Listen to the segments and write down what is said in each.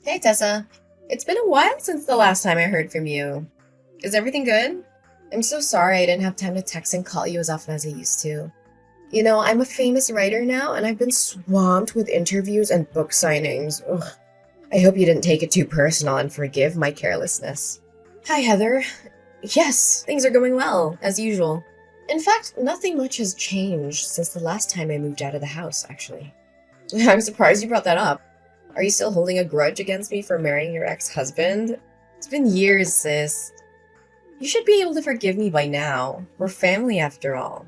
Hey Tessa, it's been a while since the last time I heard from you. Is everything good? I'm so sorry I didn't have time to text and call you as often as I used to. I'm a famous writer now and I've been swamped with interviews and book signings. Ugh. I hope you didn't take it too personal and forgive my carelessness. Hi Heather. Yes, things are going well, as usual. In fact, nothing much has changed since the last time I moved out of the house, actually. I'm surprised you brought that up. Are you still holding a grudge against me for marrying your ex-husband? It's been years, sis. You should be able to forgive me by now. We're family after all.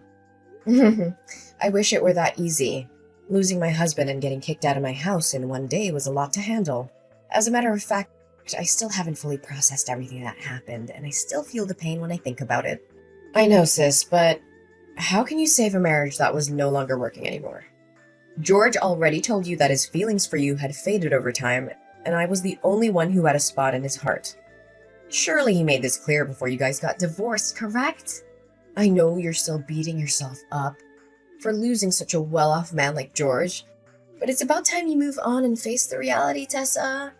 I wish it were that easy. Losing my husband and getting kicked out of my house in one day was a lot to handle. As a matter of fact, I still haven't fully processed everything that happened, and I still feel the pain when I think about it. I know, sis, but how can you save a marriage that was no longer working anymore? George already told you that his feelings for you had faded over time, and I was the only one who had a spot in his heart. Surely he made this clear before you guys got divorced, correct? I know you're still beating yourself up for losing such a well-off man like George, but it's about time you move on and face the reality, Tessa.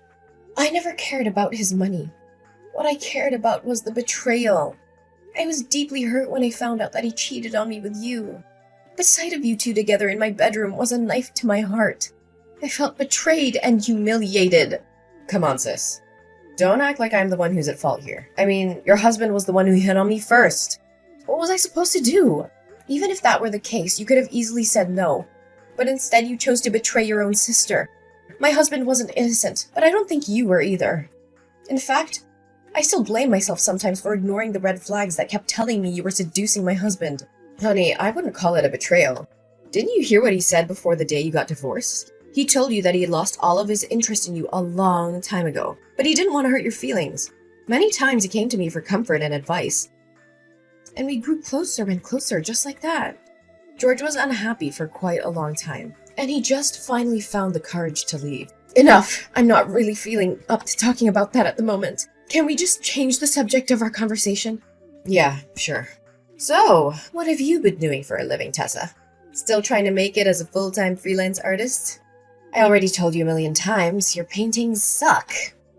I never cared about his money. What I cared about was the betrayal. I was deeply hurt when I found out that he cheated on me with you. The sight of you two together in my bedroom was a knife to my heart. I felt betrayed and humiliated. Come on, sis. Don't act like I'm the one who's at fault here. I mean, your husband was the one who hit on me first. What was I supposed to do? Even if that were the case, you could have easily said no. But instead you chose to betray your own sister. My husband wasn't innocent, but I don't think you were either. In fact, I still blame myself sometimes for ignoring the red flags that kept telling me you were seducing my husband. Honey, I wouldn't call it a betrayal. Didn't you hear what he said before the day you got divorced? He told you that he had lost all of his interest in you a long time ago, but he didn't want to hurt your feelings. Many times he came to me for comfort and advice, and we grew closer and closer just like that. George was unhappy for quite a long time, and he just finally found the courage to leave. Enough! I'm not really feeling up to talking about that at the moment. Can we just change the subject of our conversation? Yeah, sure. So, what have you been doing for a living, Tessa? Still trying to make it as a full-time freelance artist? I already told you a million times, your paintings suck.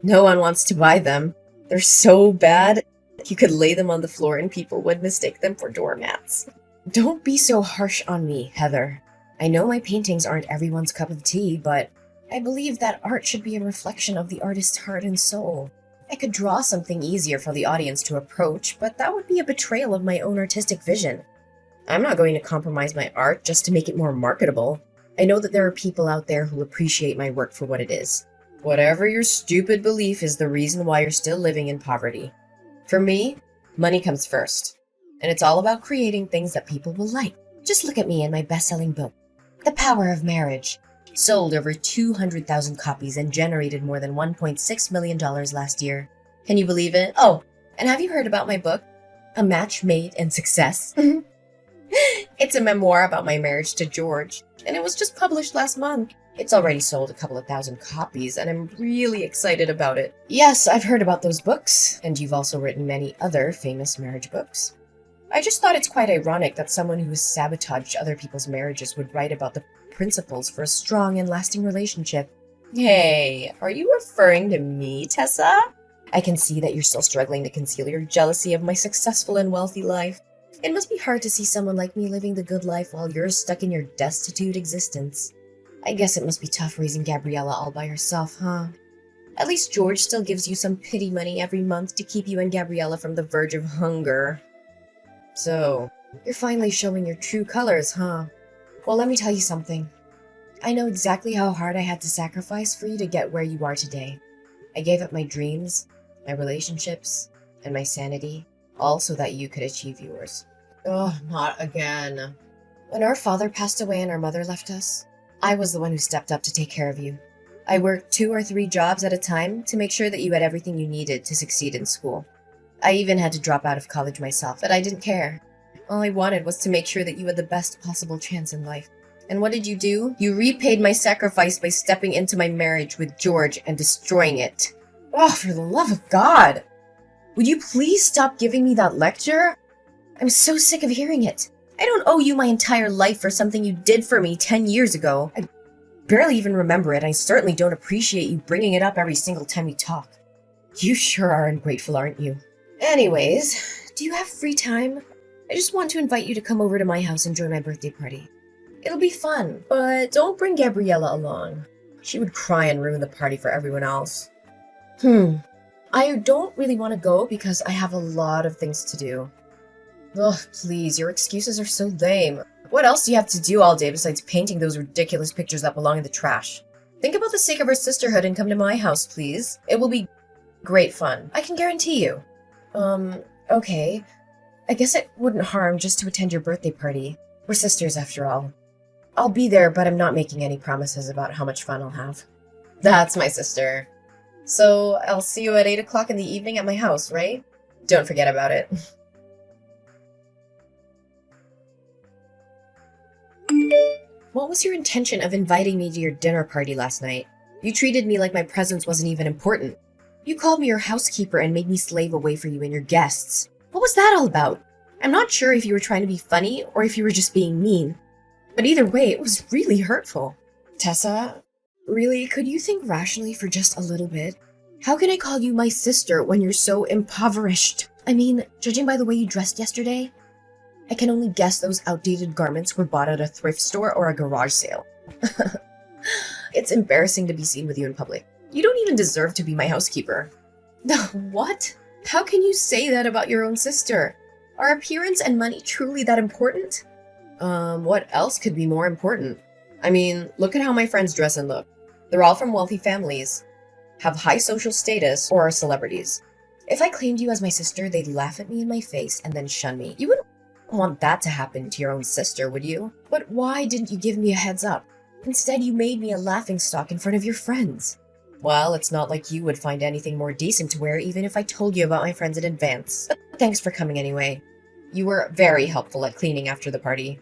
No one wants to buy them. They're so bad, you could lay them on the floor and people would mistake them for doormats. Don't be so harsh on me, Heather. I know my paintings aren't everyone's cup of tea, but I believe that art should be a reflection of the artist's heart and soul. I could draw something easier for the audience to approach, but that would be a betrayal of my own artistic vision. I'm not going to compromise my art just to make it more marketable. I know that there are people out there who'll appreciate my work for what it is. Whatever your stupid belief is the reason why you're still living in poverty. For me, money comes first. And it's all about creating things that people will like. Just look at me and my best-selling book, The Power of Marriage. Sold over 200,000 copies and generated more than $1.6 million last year. Can you believe it? Oh, and have you heard about my book, A Match Made in Success? It's a memoir about my marriage to George, and it was just published last month. It's already sold a couple of thousand copies, and I'm really excited about it. Yes, I've heard about those books, and you've also written many other famous marriage books. I just thought it's quite ironic that someone who has sabotaged other people's marriages would write about the principles for a strong and lasting relationship. Hey, are you referring to me, Tessa? I can see that you're still struggling to conceal your jealousy of my successful and wealthy life. It must be hard to see someone like me living the good life while you're stuck in your destitute existence. I guess it must be tough raising Gabriella all by herself, huh? At least George still gives you some pity money every month to keep you and Gabriella from the verge of hunger. So, you're finally showing your true colors, huh? Well, let me tell you something. I know exactly how hard I had to sacrifice for you to get where you are today. I gave up my dreams, my relationships, and my sanity, all so that you could achieve yours. Oh, not again. When our father passed away and our mother left us, I was the one who stepped up to take care of you. I worked 2 or 3 jobs at a time to make sure that you had everything you needed to succeed in school. I even had to drop out of college myself, but I didn't care. All I wanted was to make sure that you had the best possible chance in life. And what did you do? You repaid my sacrifice by stepping into my marriage with George and destroying it. Oh, for the love of God! Would you please stop giving me that lecture? I'm so sick of hearing it. I don't owe you my entire life for something you did for me 10 years ago. barely even remember it. I certainly don't appreciate you bringing it up every single time we talk. You sure are ungrateful, aren't you? Anyways, do you have free time? I just want to invite you to come over to my house and join my birthday party. It'll be fun, but don't bring Gabriella along. She would cry and ruin the party for everyone else. I don't really want to go because I have a lot of things to do. Ugh, please, your excuses are so lame. What else do you have to do all day besides painting those ridiculous pictures that belong in the trash? Think about the sake of our sisterhood and come to my house, please. It will be great fun. I can guarantee you. Okay. I guess it wouldn't harm just to attend your birthday party. We're sisters after all. I'll be there, but I'm not making any promises about how much fun I'll have. That's my sister. So I'll see you at 8 o'clock in the evening at my house, right? Don't forget about it. What was your intention of inviting me to your dinner party last night? You treated me like my presence wasn't even important. You called me your housekeeper and made me slave away for you and your guests. What was that all about? I'm not sure if you were trying to be funny or if you were just being mean. But either way, it was really hurtful. Tessa, really, could you think rationally for just a little bit? How can I call you my sister when you're so impoverished? I mean, judging by the way you dressed yesterday, I can only guess those outdated garments were bought at a thrift store or a garage sale. It's embarrassing to be seen with you in public. You don't even deserve to be my housekeeper. What? How can you say that about your own sister? Are appearance and money truly that important? What else could be more important? I mean, look at how my friends dress and look. They're all from wealthy families, have high social status, or are celebrities. If I claimed you as my sister, they'd laugh at me in my face and then shun me. You wouldn't want that to happen to your own sister, would you? But why didn't you give me a heads up? Instead, you made me a laughingstock in front of your friends. Well, it's not like you would find anything more decent to wear even if I told you about my friends in advance. But thanks for coming anyway. You were very helpful at cleaning after the party.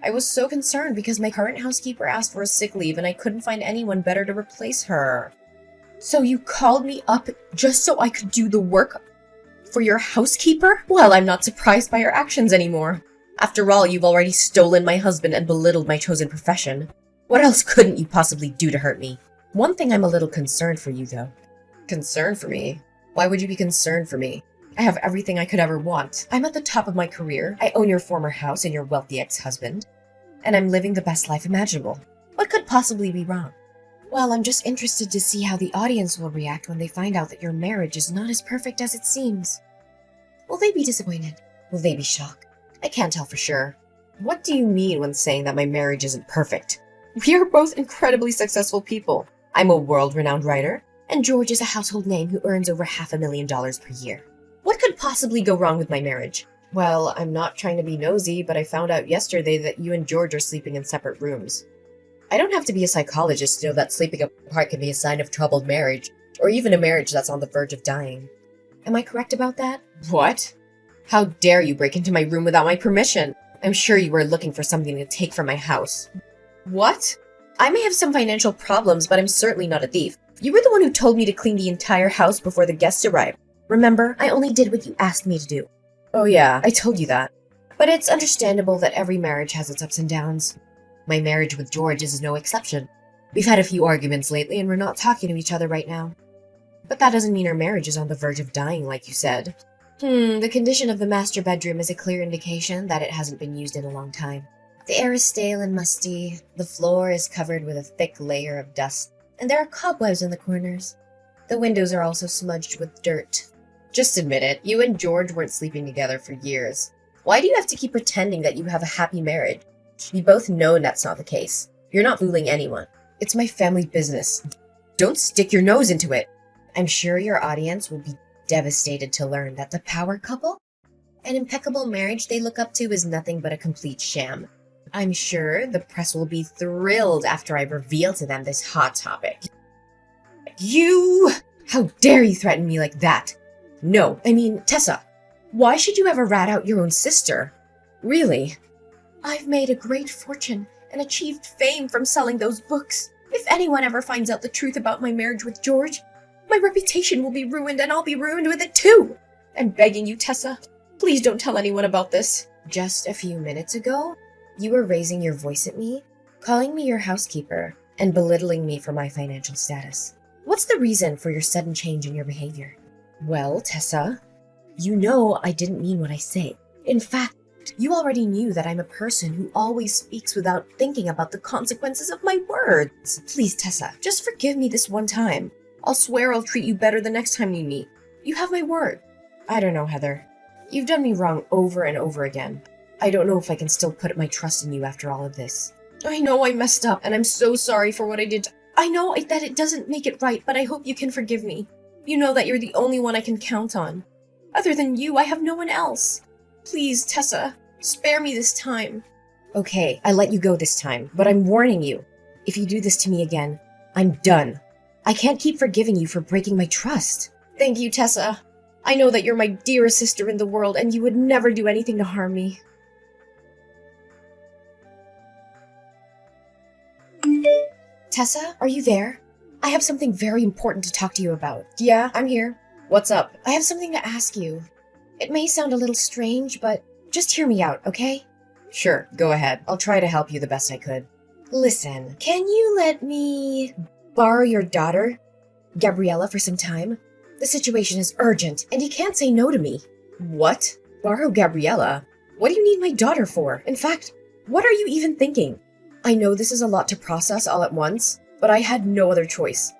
I was so concerned because my current housekeeper asked for a sick leave and I couldn't find anyone better to replace her. So you called me up just so I could do the work for your housekeeper? Well, I'm not surprised by your actions anymore. After all, you've already stolen my husband and belittled my chosen profession. What else couldn't you possibly do to hurt me? One thing I'm a little concerned for you, though. Concerned for me? Why would you be concerned for me? I have everything I could ever want. I'm at the top of my career. I own your former house and your wealthy ex-husband. And I'm living the best life imaginable. What could possibly be wrong? Well, I'm just interested to see how the audience will react when they find out that your marriage is not as perfect as it seems. Will they be disappointed? Will they be shocked? I can't tell for sure. What do you mean when saying that my marriage isn't perfect? We are both incredibly successful people. I'm a world-renowned writer, and George is a household name who earns over $500,000 per year. What could possibly go wrong with my marriage? Well, I'm not trying to be nosy, but I found out yesterday that you and George are sleeping in separate rooms. I don't have to be a psychologist to know that sleeping apart can be a sign of troubled marriage, or even a marriage that's on the verge of dying. Am I correct about that? What? How dare you break into my room without my permission? I'm sure you were looking for something to take from my house. What? I may have some financial problems, but I'm certainly not a thief. You were the one who told me to clean the entire house before the guests arrived. Remember, I only did what you asked me to do. Oh yeah, I told you that. But it's understandable that every marriage has its ups and downs. My marriage with George is no exception. We've had a few arguments lately and we're not talking to each other right now. But that doesn't mean our marriage is on the verge of dying, like you said. The condition of the master bedroom is a clear indication that it hasn't been used in a long time. The air is stale and musty, the floor is covered with a thick layer of dust, and there are cobwebs in the corners. The windows are also smudged with dirt. Just admit it, you and George weren't sleeping together for years. Why do you have to keep pretending that you have a happy marriage? We both know that's not the case. You're not fooling anyone. It's my family business. Don't stick your nose into it. I'm sure your audience will be devastated to learn that the power couple, an impeccable marriage they look up to, is nothing but a complete sham. I'm sure the press will be thrilled after I reveal to them this hot topic. You! How dare you threaten me like that? No, I mean, Tessa, why should you ever rat out your own sister? Really? I've made a great fortune and achieved fame from selling those books. If anyone ever finds out the truth about my marriage with George, my reputation will be ruined and I'll be ruined with it too. I'm begging you, Tessa, please don't tell anyone about this. Just a few minutes ago, you were raising your voice at me, calling me your housekeeper, and belittling me for my financial status. What's the reason for your sudden change in your behavior? Well, Tessa, you know I didn't mean what I say. In fact, you already knew that I'm a person who always speaks without thinking about the consequences of my words. Please, Tessa, just forgive me this one time. I'll swear I'll treat you better the next time we meet. You have my word. I don't know, Heather. You've done me wrong over and over again. I don't know if I can still put my trust in you after all of this. I know I messed up, and I'm so sorry for what I did. I know that it doesn't make it right, but I hope you can forgive me. You know that you're the only one I can count on. Other than you, I have no one else. Please, Tessa, spare me this time. Okay, I let you go this time, but I'm warning you. If you do this to me again, I'm done. I can't keep forgiving you for breaking my trust. Thank you, Tessa. I know that you're my dearest sister in the world, and you would never do anything to harm me. Tessa, are you there? I have something very important to talk to you about. Yeah, I'm here. What's up? I have something to ask you. It may sound a little strange, but just hear me out, okay? Sure, go ahead. I'll try to help you the best I could. Listen, can you let me borrow your daughter, Gabriella, for some time? The situation is urgent, and you can't say no to me. What? Borrow Gabriella? What do you need my daughter for? In fact, what are you even thinking? I know this is a lot to process all at once, but I had no other choice.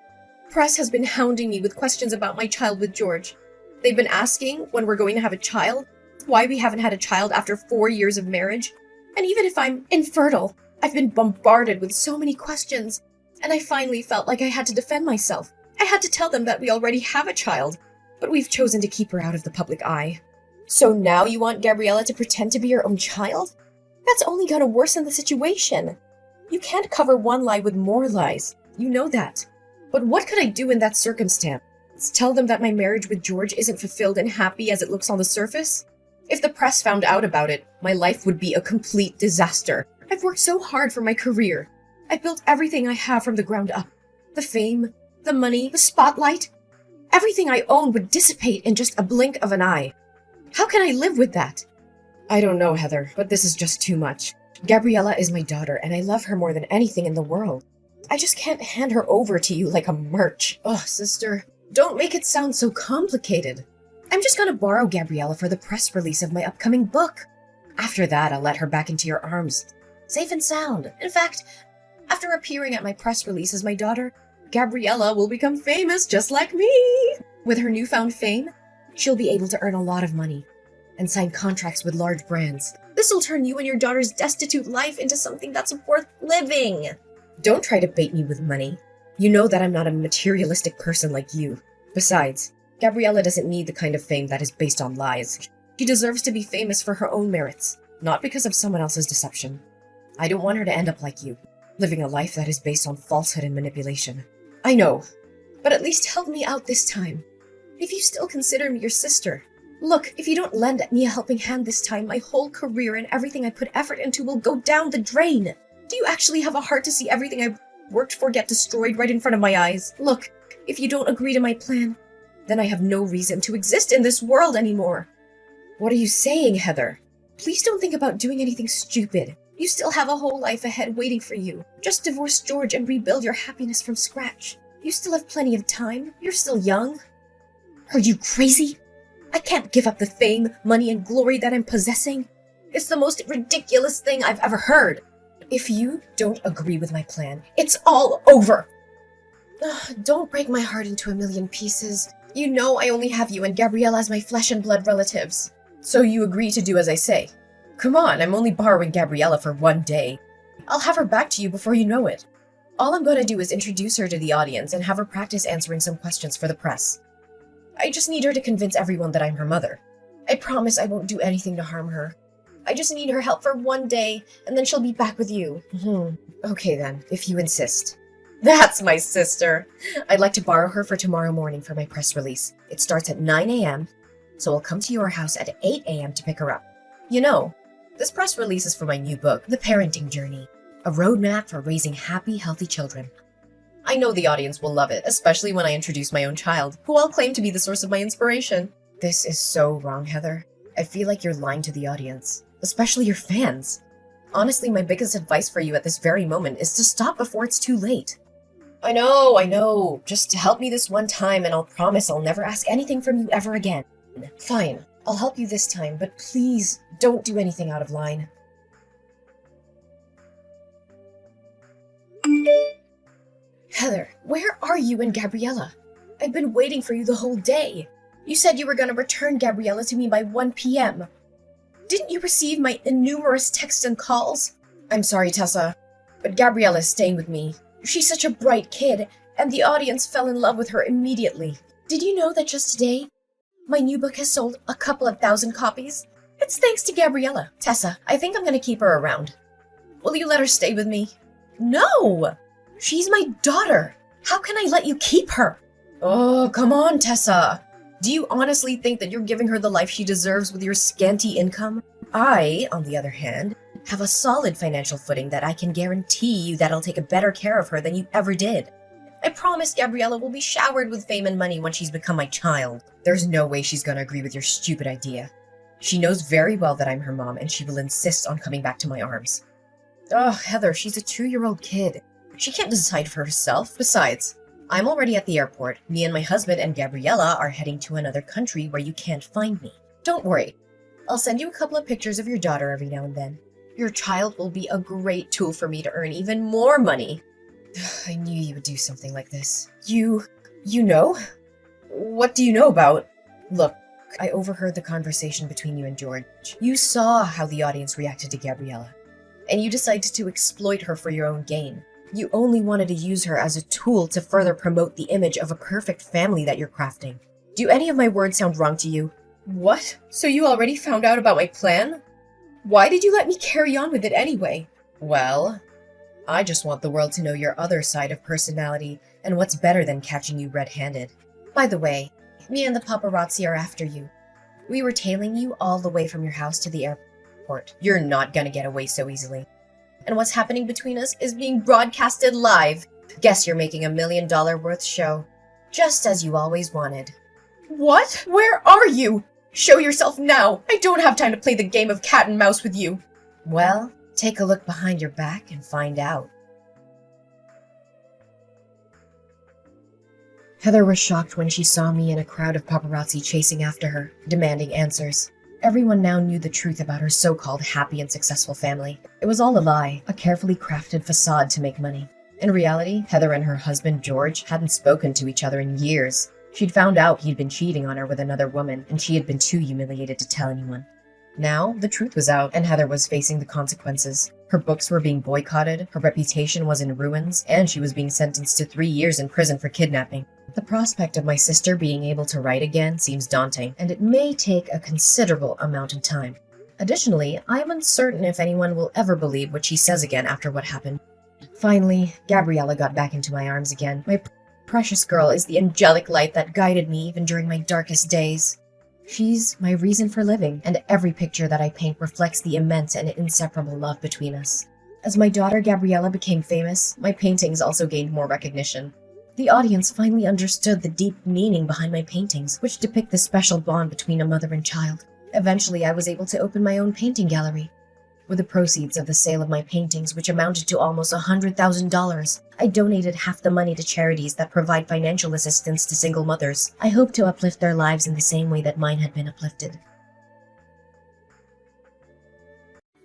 Press has been hounding me with questions about my child with George. They've been asking when we're going to have a child, why we haven't had a child after 4 years of marriage, and even if I'm infertile. I've been bombarded with so many questions, and I finally felt like I had to defend myself. I had to tell them that we already have a child, but we've chosen to keep her out of the public eye. So now you want Gabriella to pretend to be your own child? That's only gonna worsen the situation. You can't cover one lie with more lies. You know that. But what could I do in that circumstance? Tell them that my marriage with George isn't fulfilled and happy as it looks on the surface? If the press found out about it, my life would be a complete disaster. I've worked so hard for my career. I built everything I have from the ground up. The fame, the money, the spotlight. Everything I own would dissipate in just a blink of an eye. How can I live with that? I don't know, Heather, but this is just too much. Gabriella is my daughter, and I love her more than anything in the world. I just can't hand her over to you like a merch. Oh, sister, don't make it sound so complicated. I'm just gonna borrow Gabriella for the press release of my upcoming book. After that, I'll let her back into your arms, safe and sound. In fact, after appearing at my press release as my daughter, Gabriella will become famous just like me. With her newfound fame, she'll be able to earn a lot of money and sign contracts with large brands. This will turn you and your daughter's destitute life into something that's worth living. Don't try to bait me with money. You know that I'm not a materialistic person like you. Besides, Gabriella doesn't need the kind of fame that is based on lies. She deserves to be famous for her own merits, not because of someone else's deception. I don't want her to end up like you, living a life that is based on falsehood and manipulation. I know, but at least help me out this time. If you still consider me your sister. Look, if you don't lend me a helping hand this time, my whole career and everything I put effort into will go down the drain. Do you actually have a heart to see everything I worked for get destroyed right in front of my eyes? Look, if you don't agree to my plan, then I have no reason to exist in this world anymore. What are you saying, Heather? Please don't think about doing anything stupid. You still have a whole life ahead waiting for you. Just divorce George and rebuild your happiness from scratch. You still have plenty of time. You're still young. Are you crazy? I can't give up the fame, money, and glory that I'm possessing. It's the most ridiculous thing I've ever heard. If you don't agree with my plan, it's all over. Don't break my heart into a million pieces. You know I only have you and Gabriella as my flesh and blood relatives. So you agree to do as I say. Come on, I'm only borrowing Gabriella for 1 day. I'll have her back to you before you know it. All I'm going to do is introduce her to the audience and have her practice answering some questions for the press. I just need her to convince everyone that I'm her mother. I promise I won't do anything to harm her. I just need her help for 1 day, and then she'll be back with you. Okay then, if you insist. That's my sister. I'd like to borrow her for tomorrow morning for my press release. It starts at 9 a.m., so I'll come to your house at 8 a.m. to pick her up. You know, this press release is for my new book, The Parenting Journey, a roadmap for raising happy, healthy children. I know the audience will love it, especially when I introduce my own child, who I'll claim to be the source of my inspiration. This is so wrong, Heather. I feel like you're lying to the audience, especially your fans. Honestly, my biggest advice for you at this very moment is to stop before it's too late. I know. Just help me this one time and I'll promise I'll never ask anything from you ever again. Fine, I'll help you this time, but please don't do anything out of line. Heather, where are you and Gabriella? I've been waiting for you the whole day. You said you were going to return Gabriella to me by 1 p.m. Didn't you receive my innumerous texts and calls? I'm sorry, Tessa, but Gabriella is staying with me. She's such a bright kid, and the audience fell in love with her immediately. Did you know that just today, my new book has sold a couple of thousand copies? It's thanks to Gabriella. Tessa, I think I'm going to keep her around. Will you let her stay with me? No! She's my daughter. How can I let you keep her? Oh, come on, Tessa. Do you honestly think that you're giving her the life she deserves with your scanty income? I, on the other hand, have a solid financial footing that I can guarantee you that I'll take a better care of her than you ever did. I promise Gabriella will be showered with fame and money when she's become my child. There's no way she's gonna agree with your stupid idea. She knows very well that I'm her mom and she will insist on coming back to my arms. Oh, Heather, she's a 2-year-old kid. She can't decide for herself. Besides, I'm already at the airport. Me and my husband and Gabriella are heading to another country where you can't find me. Don't worry. I'll send you a couple of pictures of your daughter every now and then. Your child will be a great tool for me to earn even more money. I knew you would do something like this. You know? What do you know about? Look, I overheard the conversation between you and George. You saw how the audience reacted to Gabriella, and you decided to exploit her for your own gain. You only wanted to use her as a tool to further promote the image of a perfect family that you're crafting. Do any of my words sound wrong to you? What? So you already found out about my plan? Why did you let me carry on with it anyway? Well, I just want the world to know your other side of personality, and what's better than catching you red-handed. By the way, me and the paparazzi are after you. We were tailing you all the way from your house to the airport. You're not gonna get away so easily. And what's happening between us is being broadcasted live. Guess you're making $1 million worth show. Just as you always wanted. What? Where are you? Show yourself now. I don't have time to play the game of cat and mouse with you. Well, take a look behind your back and find out. Heather was shocked when she saw me in a crowd of paparazzi chasing after her, demanding answers. Everyone now knew the truth about her so-called happy and successful family. It was all a lie, a carefully crafted facade to make money. In reality, Heather and her husband George hadn't spoken to each other in years. She'd found out he'd been cheating on her with another woman, and she had been too humiliated to tell anyone. Now, the truth was out, and Heather was facing the consequences. Her books were being boycotted, her reputation was in ruins, and she was being sentenced to 3 years in prison for kidnapping. The prospect of my sister being able to write again seems daunting, and it may take a considerable amount of time. Additionally, I am uncertain if anyone will ever believe what she says again after what happened. Finally, Gabriella got back into my arms again. My precious girl is the angelic light that guided me even during my darkest days. She's my reason for living, and every picture that I paint reflects the immense and inseparable love between us. As my daughter Gabriella became famous, my paintings also gained more recognition. The audience finally understood the deep meaning behind my paintings, which depict the special bond between a mother and child. Eventually, I was able to open my own painting gallery. With the proceeds of the sale of my paintings, which amounted to almost $100,000, I donated half the money to charities that provide financial assistance to single mothers. I hope to uplift their lives in the same way that mine had been uplifted.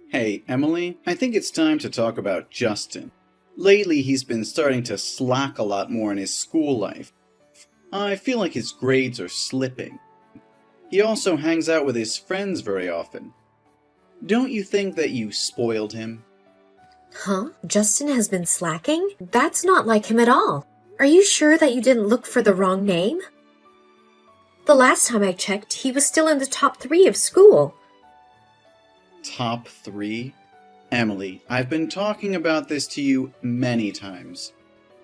Hey, Emily, I think it's time to talk about Justin. Lately, he's been starting to slack a lot more in his school life. I feel like his grades are slipping. He also hangs out with his friends very often. Don't you think that you spoiled him? Huh? Justin has been slacking? That's not like him at all. Are you sure that you didn't look for the wrong name? The last time I checked, he was still in the top 3 of school. Top 3? Emily, I've been talking about this to you many times.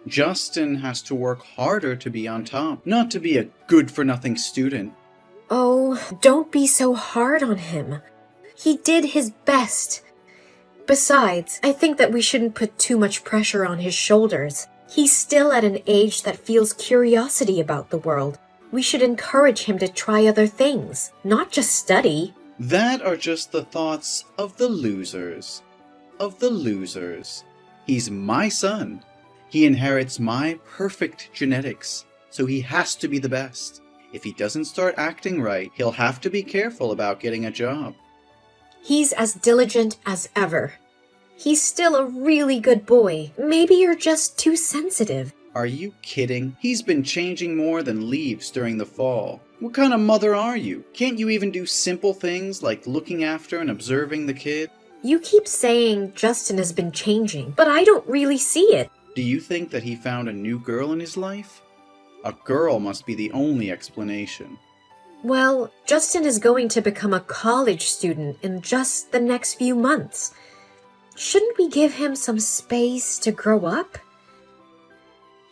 Justin has to work harder to be on top, not to be a good-for-nothing student. Oh, don't be so hard on him. He did his best. Besides, I think that we shouldn't put too much pressure on his shoulders. He's still at an age that feels curiosity about the world. We should encourage him to try other things, not just study. That are just the thoughts of the losers. of the losers. He's my son. He inherits my perfect genetics, so he has to be the best. If he doesn't start acting right, he'll have to be careful about getting a job. He's as diligent as ever. He's still a really good boy. Maybe you're just too sensitive. Are you kidding? He's been changing more than leaves during the fall. What kind of mother are you? Can't you even do simple things like looking after and observing the kid? You keep saying Justin has been changing, but I don't really see it. Do you think that he found a new girl in his life? A girl must be the only explanation. Well, Justin is going to become a college student in just the next few months. Shouldn't we give him some space to grow up?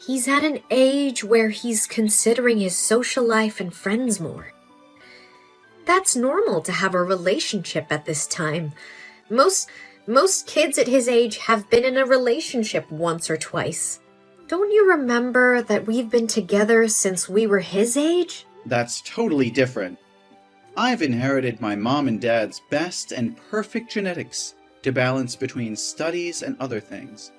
He's at an age where he's considering his social life and friends more. That's normal to have a relationship at this time. Most kids at his age have been in a relationship once or twice. Don't you remember that we've been together since we were his age? That's totally different. I've inherited my mom and dad's best and perfect genetics to balance between studies and other things.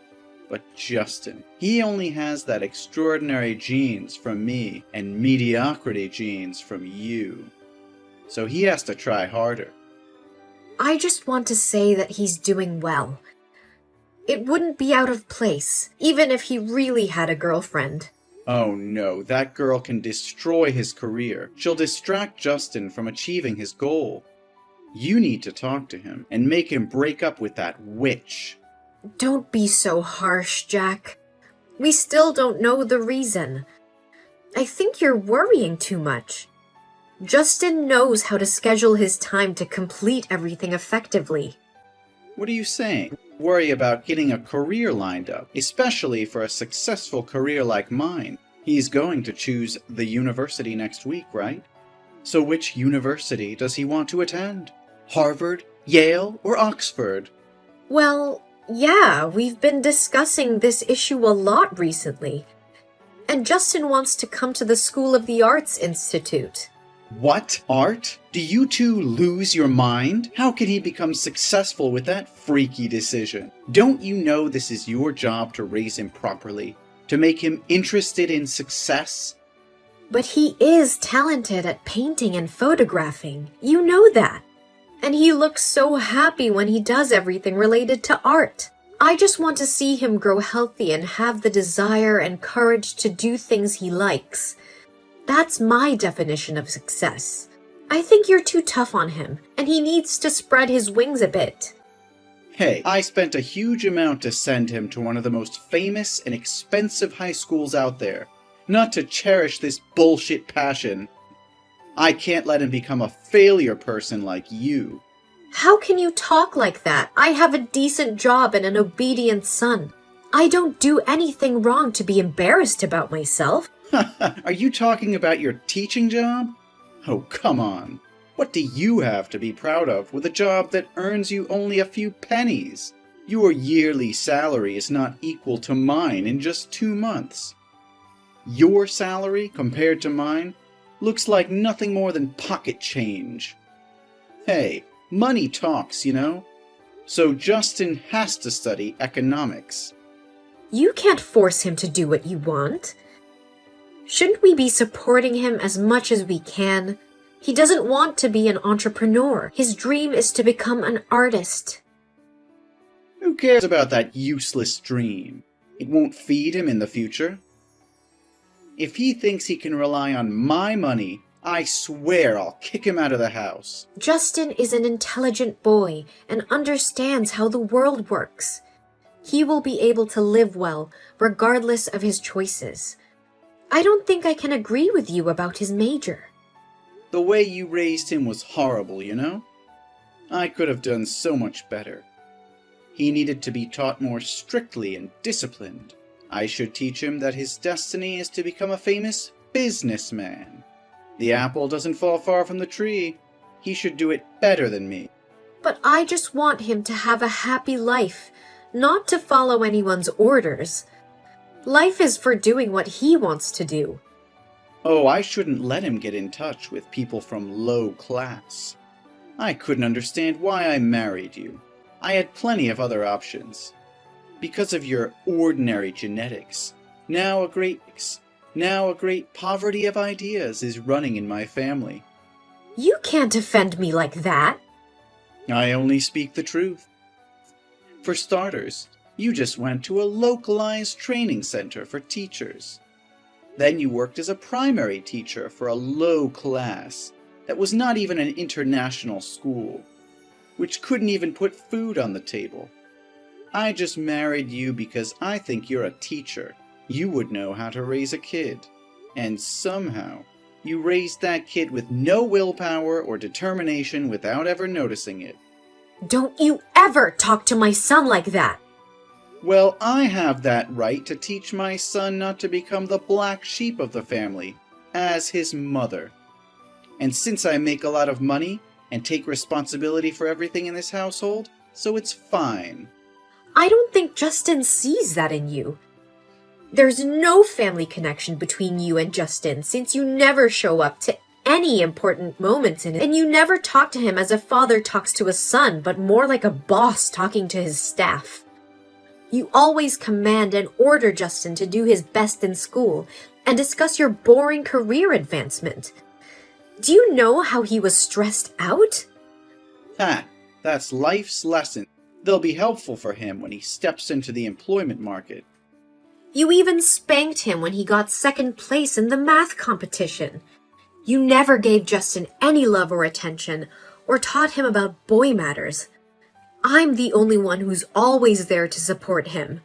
But Justin, he only has that extraordinary genes from me and mediocrity genes from you. So he has to try harder. I just want to say that he's doing well. It wouldn't be out of place, even if he really had a girlfriend. Oh no, that girl can destroy his career. She'll distract Justin from achieving his goal. You need to talk to him and make him break up with that witch. Don't be so harsh, Jack. We still don't know the reason. I think you're worrying too much. Justin knows how to schedule his time to complete everything effectively. What are you saying? Worry about getting a career lined up, especially for a successful career like mine. He's going to choose the university next week, right? So which university does he want to attend? Harvard, Yale, or Oxford? Well, yeah, we've been discussing this issue a lot recently. And Justin wants to come to the School of the Arts Institute. What? Art? Do you two lose your mind? How can he become successful with that freaky decision? Don't you know this is your job to raise him properly? To make him interested in success? But he is talented at painting and photographing. You know that. And he looks so happy when he does everything related to art. I just want to see him grow healthy and have the desire and courage to do things he likes. That's my definition of success. I think you're too tough on him, and he needs to spread his wings a bit. Hey, I spent a huge amount to send him to one of the most famous and expensive high schools out there, not to cherish this bullshit passion. I can't let him become a failure person like you. How can you talk like that? I have a decent job and an obedient son. I don't do anything wrong to be embarrassed about myself. Are you talking about your teaching job? Oh, come on. What do you have to be proud of with a job that earns you only a few pennies? Your yearly salary is not equal to mine in just 2 months. Your salary, compared to mine, looks like nothing more than pocket change. Hey, money talks, you know? So Justin has to study economics. You can't force him to do what you want. Shouldn't we be supporting him as much as we can? He doesn't want to be an entrepreneur. His dream is to become an artist. Who cares about that useless dream? It won't feed him in the future. If he thinks he can rely on my money, I swear I'll kick him out of the house. Justin is an intelligent boy and understands how the world works. He will be able to live well, regardless of his choices. I don't think I can agree with you about his major. The way you raised him was horrible, you know? I could have done so much better. He needed to be taught more strictly and disciplined. I should teach him that his destiny is to become a famous businessman. The apple doesn't fall far from the tree. He should do it better than me. But I just want him to have a happy life, not to follow anyone's orders. Life is for doing what he wants to do. Oh, I shouldn't let him get in touch with people from low class. I couldn't understand why I married you. I had plenty of other options. Because of your ordinary genetics, now a great poverty of ideas is running in my family. You can't defend me like that. I only speak the truth. For starters, you just went to a localized training center for teachers. Then you worked as a primary teacher for a low class that was not even an international school, which couldn't even put food on the table. I just married you because I think you're a teacher. You would know how to raise a kid. And somehow, you raised that kid with no willpower or determination without ever noticing it. Don't you ever talk to my son like that. Well, I have that right to teach my son not to become the black sheep of the family, as his mother. And since I make a lot of money and take responsibility for everything in this household, so it's fine. I don't think Justin sees that in you. There's no family connection between you and Justin since you never show up to any important moments in it, and you never talk to him as a father talks to a son, but more like a boss talking to his staff. You always command and order Justin to do his best in school and discuss your boring career advancement. Do you know how he was stressed out? Ha! That's life's lesson. They'll be helpful for him when he steps into the employment market. You even spanked him when he got second place in the math competition. You never gave Justin any love or attention, or taught him about boy matters. I'm the only one who's always there to support him.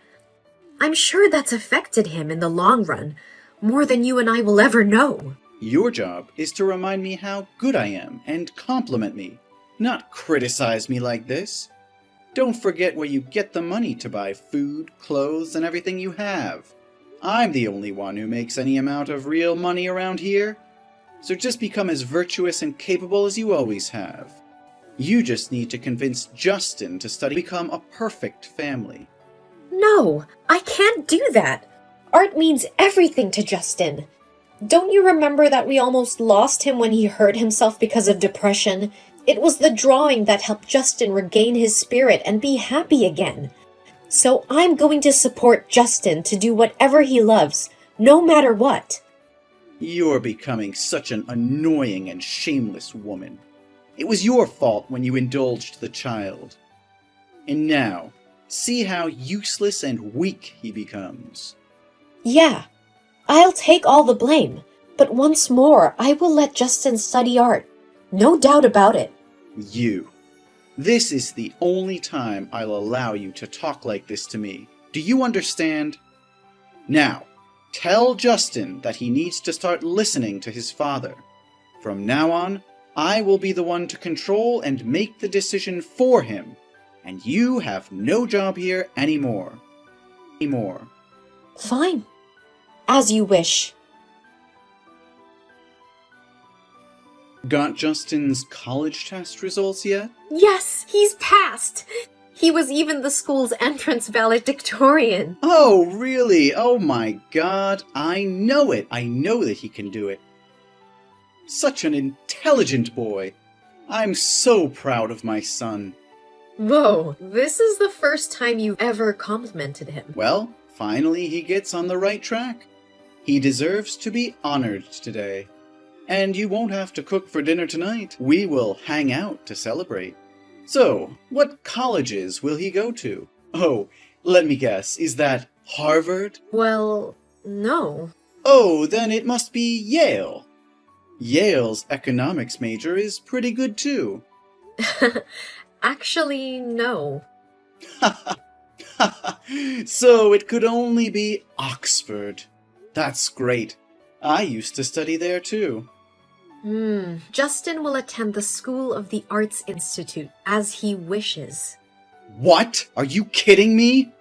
I'm sure that's affected him in the long run, more than you and I will ever know. Your job is to remind me how good I am and compliment me, not criticize me like this. Don't forget where you get the money to buy food, clothes, and everything you have. I'm the only one who makes any amount of real money around here. So just become as virtuous and capable as you always have. You just need to convince Justin to study to become a perfect family. No, I can't do that. Art means everything to Justin. Don't you remember that we almost lost him when he hurt himself because of depression? It was the drawing that helped Justin regain his spirit and be happy again. So I'm going to support Justin to do whatever he loves, no matter what. You're becoming such an annoying and shameless woman. It was your fault when you indulged the child. And now, see how useless and weak he becomes. Yeah, I'll take all the blame, but once more, I will let Justin study art. No doubt about it. You. This is the only time I'll allow you to talk like this to me. Do you understand? Now, tell Justin that he needs to start listening to his father. From now on, I will be the one to control and make the decision for him, and you have no job here anymore. Fine. As you wish. Got Justin's college test results yet? Yes, he's passed. He was even the school's entrance valedictorian. Oh, really? Oh my god. I know it. I know that he can do it. Such an intelligent boy. I'm so proud of my son. Whoa, this is the first time you've ever complimented him. Well, finally he gets on the right track. He deserves to be honored today. And you won't have to cook for dinner tonight. We will hang out to celebrate. So, what colleges will he go to? Oh, let me guess. Is that Harvard? Well, no. Oh, then it must be Yale. Yale's economics major is pretty good too. Actually, no. So it could only be Oxford. That's great. I used to study there too. Justin will attend the School of the Arts Institute as he wishes. What? Are you kidding me?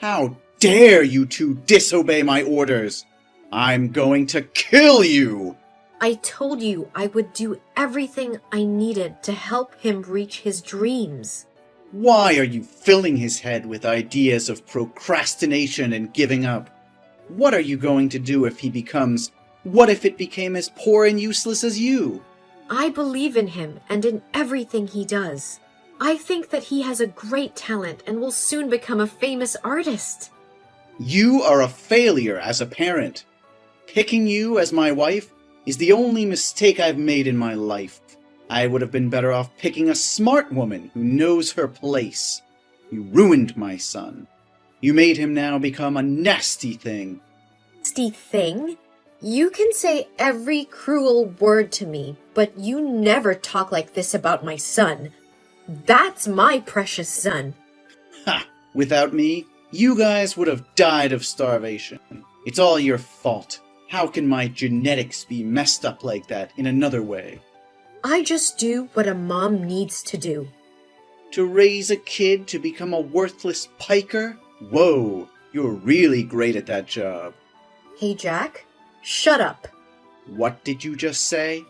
How dare you two disobey my orders? I'm going to kill you! I told you I would do everything I needed to help him reach his dreams. Why are you filling his head with ideas of procrastination and giving up? What are you going to do if he becomes... What if it became as poor and useless as you? I believe in him and in everything he does. I think that he has a great talent and will soon become a famous artist. You are a failure as a parent. Picking you as my wife is the only mistake I've made in my life. I would have been better off picking a smart woman who knows her place. You ruined my son. You made him now become a nasty thing. Nasty thing? You can say every cruel word to me, but you never talk like this about my son. That's my precious son. Ha! Without me, you guys would have died of starvation. It's all your fault. How can my genetics be messed up like that in another way? I just do what a mom needs to do. To raise a kid to become a worthless piker? Whoa, you're really great at that job. Hey, Jack, shut up. What did you just say?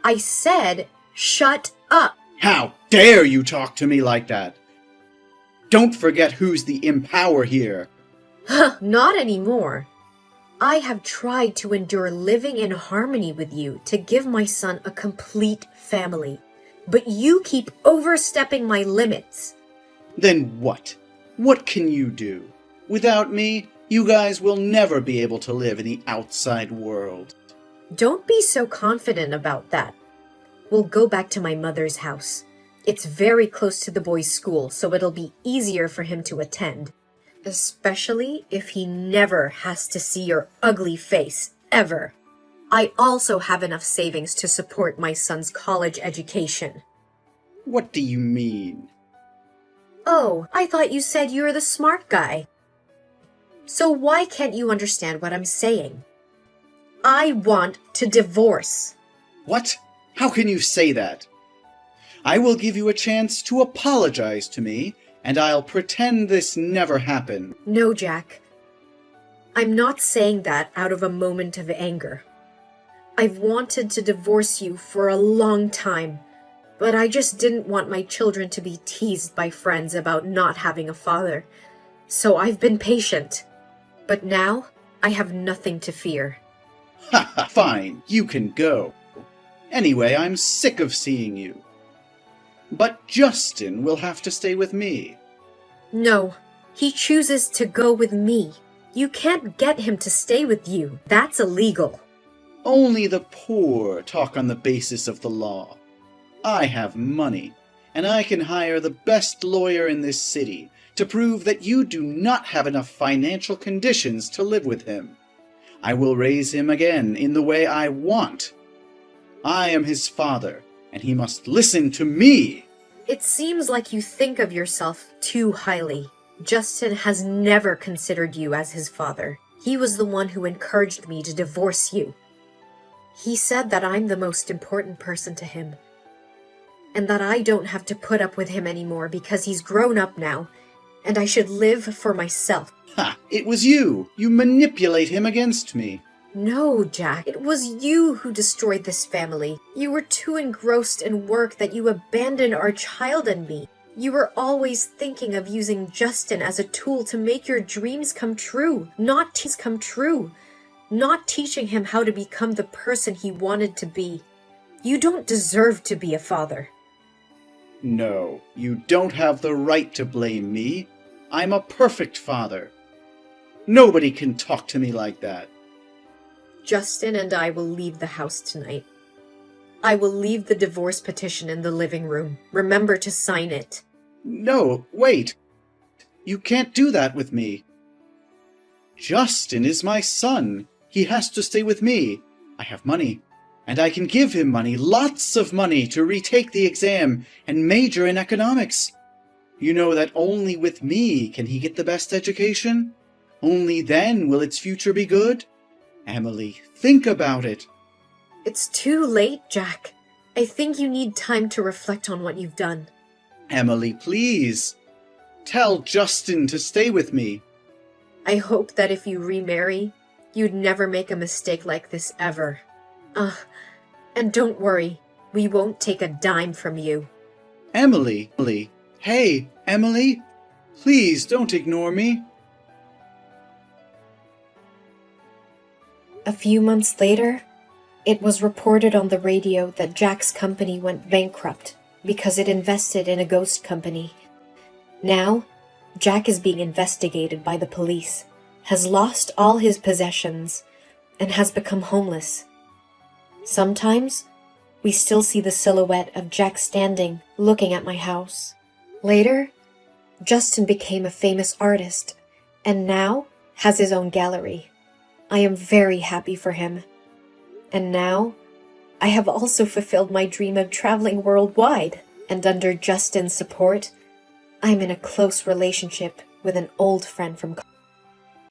I said, shut up. How dare you talk to me like that? Don't forget who's the empower here. Not anymore. I have tried to endure living in harmony with you to give my son a complete family. But you keep overstepping my limits. Then what? What can you do? Without me, you guys will never be able to live in the outside world. Don't be so confident about that. We'll go back to my mother's house. It's very close to the boys' school, so it'll be easier for him to attend. Especially if he never has to see your ugly face, ever. I also have enough savings to support my son's college education. What do you mean? Oh, I thought you said you were the smart guy. So why can't you understand what I'm saying? I want to divorce. What? How can you say that? I will give you a chance to apologize to me, and I'll pretend this never happened. No, Jack. I'm not saying that out of a moment of anger. I've wanted to divorce you for a long time, but I just didn't want my children to be teased by friends about not having a father. So I've been patient. But now, I have nothing to fear. Ha ha! Fine, you can go. Anyway, I'm sick of seeing you. But Justin will have to stay with me. No, he chooses to go with me. You can't get him to stay with you. That's illegal. Only the poor talk on the basis of the law. I have money, and I can hire the best lawyer in this city to prove that you do not have enough financial conditions to live with him. I will raise him again in the way I want. I am his father, and he must listen to me. It seems like you think of yourself too highly. Justin has never considered you as his father. He was the one who encouraged me to divorce you. He said that I'm the most important person to him, and that I don't have to put up with him anymore because he's grown up now, and I should live for myself. Ha! It was you! You manipulate him against me. No, Jack, it was you who destroyed this family. You were too engrossed in work that you abandoned our child and me. You were always thinking of using Justin as a tool to make your dreams come true, not teaching him how to become the person he wanted to be. You don't deserve to be a father. No, you don't have the right to blame me. I'm a perfect father. Nobody can talk to me like that. Justin and I will leave the house tonight. I will leave the divorce petition in the living room. Remember to sign it. No, wait. You can't do that with me. Justin is my son. He has to stay with me. I have money, and I can give him money, lots of money, to retake the exam and major in economics. You know that only with me can he get the best education. Only then will its future be good. Emily, think about it. It's too late, Jack. I think you need time to reflect on what you've done. Emily, please. Tell Justin to stay with me. I hope that if you remarry, you'd never make a mistake like this ever. And don't worry, we won't take a dime from you. Emily. Hey, Emily. Please don't ignore me. A few months later, it was reported on the radio that Jack's company went bankrupt because it invested in a ghost company. Now, Jack is being investigated by the police, has lost all his possessions, and has become homeless. Sometimes, we still see the silhouette of Jack standing, looking at my house. Later, Justin became a famous artist, and now has his own gallery. I am very happy for him. And now, I have also fulfilled my dream of traveling worldwide, and under Justin's support, I'm in a close relationship with an old friend from college.